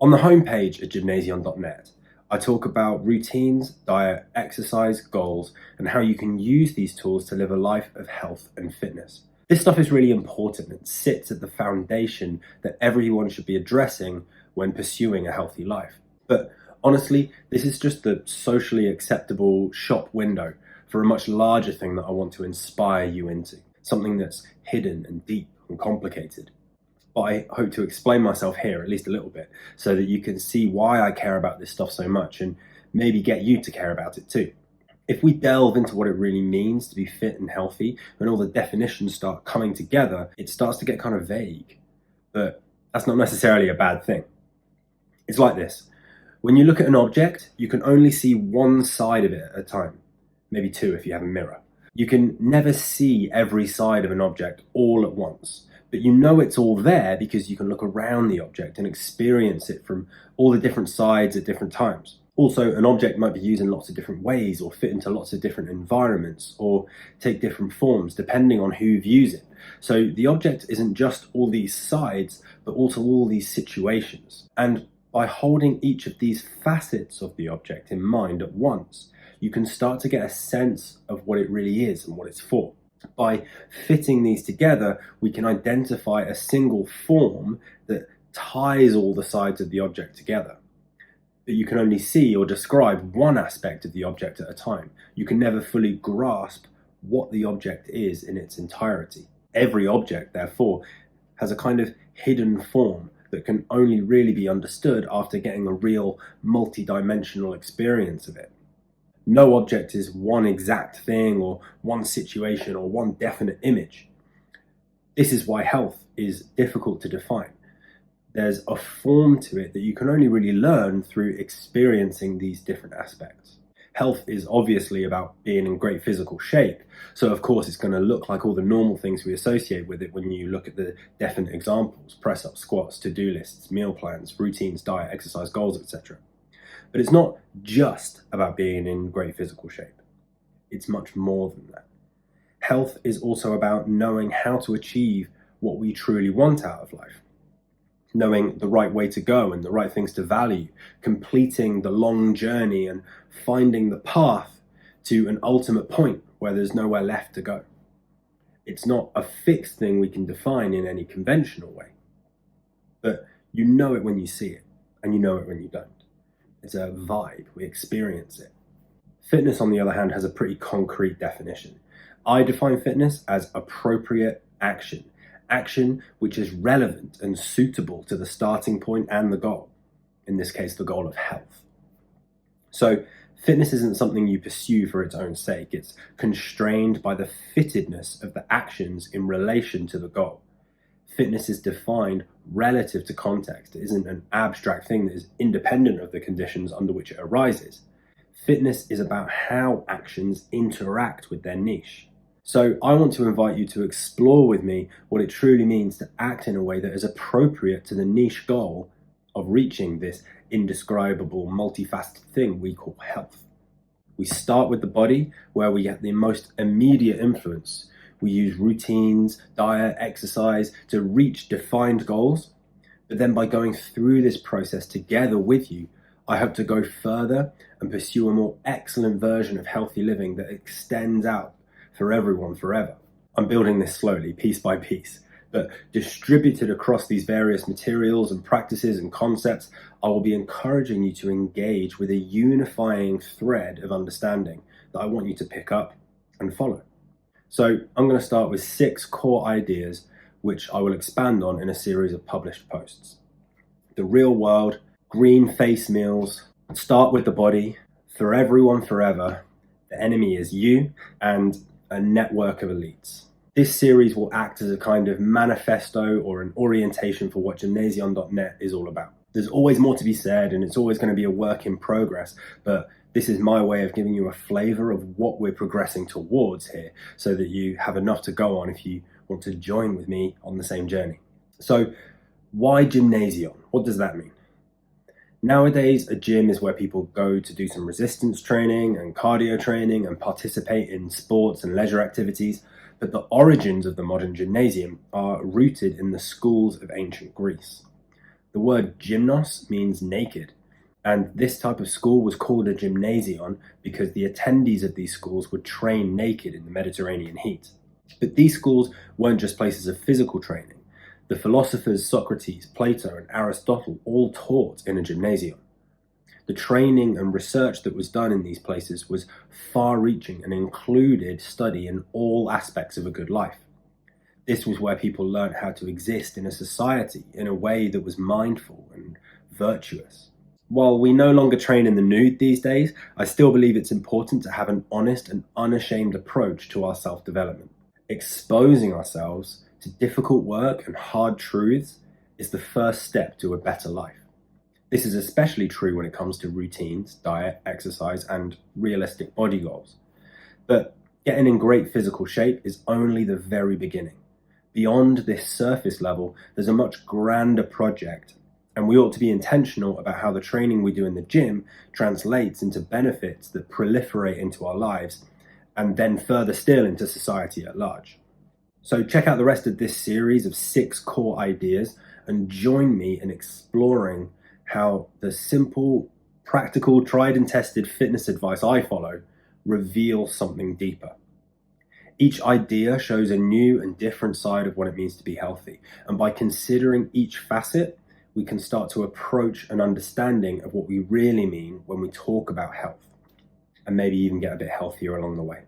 On the homepage at gymnasium.net, I talk about routines, diet, exercise, goals, and how you can use these tools to live a life of health and fitness. This stuff is really important and sits at the foundation that everyone should be addressing when pursuing a healthy life. But honestly, this is just the socially acceptable shop window for a much larger thing that I want to inspire you into, something that's hidden and deep and complicated. But I hope to explain myself here at least a little bit so that you can see why I care about this stuff so much and maybe get you to care about it too. If we delve into what it really means to be fit and healthy, and all the definitions start coming together, it starts to get kind of vague. But that's not necessarily a bad thing. It's like this. When you look at an object, you can only see one side of it at a time, maybe two if you have a mirror. You can never see every side of an object all at once, but you know it's all there because you can look around the object and experience it from all the different sides at different times. Also, an object might be used in lots of different ways or fit into lots of different environments or take different forms depending on who views it. So the object isn't just all these sides, but also all these situations. And by holding each of these facets of the object in mind at once, you can start to get a sense of what it really is and what it's for. By fitting these together, we can identify a single form that ties all the sides of the object together. But you can only see or describe one aspect of the object at a time. You can never fully grasp what the object is in its entirety. Every object, therefore, has a kind of hidden form that can only really be understood after getting a real multi-dimensional experience of it. No object is one exact thing or one situation or one definite image. This is why health is difficult to define. There's a form to it that you can only really learn through experiencing these different aspects. Health is obviously about being in great physical shape, so of course it's going to look like all the normal things we associate with it when you look at the definite examples: press-ups, squats, to-do lists, meal plans, routines, diet, exercise, goals, etc. But it's not just about being in great physical shape. It's much more than that. Health is also about knowing how to achieve what we truly want out of life. Knowing the right way to go and the right things to value, completing the long journey and finding the path to an ultimate point where there's nowhere left to go. It's not a fixed thing we can define in any conventional way, but you know it when you see it, and you know it when you don't. It's a vibe, we experience it. Fitness, on the other hand, has a pretty concrete definition. I define fitness as appropriate action. Action which is relevant and suitable to the starting point and the goal. In this case, the goal of health. So, fitness isn't something you pursue for its own sake. It's constrained by the fittedness of the actions in relation to the goal. Fitness is defined relative to context. It isn't an abstract thing that is independent of the conditions under which it arises. Fitness is about how actions interact with their niche. So I want to invite you to explore with me what it truly means to act in a way that is appropriate to the niche goal of reaching this indescribable, multifaceted thing we call health. We start with the body, where we get the most immediate influence. We use routines, diet, exercise to reach defined goals. But then by going through this process together with you, I hope to go further and pursue a more excellent version of healthy living that extends out for everyone forever. I'm building this slowly, piece by piece, but distributed across these various materials and practices and concepts, I will be encouraging you to engage with a unifying thread of understanding that I want you to pick up and follow. So I'm going to start with 6 core ideas which I will expand on in a series of published posts. The real world, green face meals, start with the body, for everyone forever, the enemy is you, and a network of elites. This series will act as a kind of manifesto or an orientation for what gymnasium.net is all about. There's always more to be said, and it's always going to be a work in progress, but this is my way of giving you a flavor of what we're progressing towards here, so that you have enough to go on if you want to join with me on the same journey. So, why gymnasium? What does that mean? Nowadays, a gym is where people go to do some resistance training and cardio training and participate in sports and leisure activities, but the origins of the modern gymnasium are rooted in the schools of ancient Greece. The word gymnos means naked, and this type of school was called a gymnasion because the attendees of these schools would train naked in the Mediterranean heat. But these schools weren't just places of physical training. The philosophers Socrates, Plato, and Aristotle all taught in a gymnasium. The training and research that was done in these places was far-reaching and included study in all aspects of a good life. This was where people learned how to exist in a society in a way that was mindful and virtuous. While we no longer train in the nude these days, I still believe it's important to have an honest and unashamed approach to our self-development. Exposing ourselves to difficult work and hard truths is the first step to a better life. This is especially true when it comes to routines, diet, exercise, and realistic body goals. But getting in great physical shape is only the very beginning. Beyond this surface level, there's a much grander project, and we ought to be intentional about how the training we do in the gym translates into benefits that proliferate into our lives, and then further still into society at large. So check out the rest of this series of 6 core ideas and join me in exploring how the simple, practical, tried and tested fitness advice I follow reveals something deeper. Each idea shows a new and different side of what it means to be healthy, and by considering each facet, we can start to approach an understanding of what we really mean when we talk about health, and maybe even get a bit healthier along the way.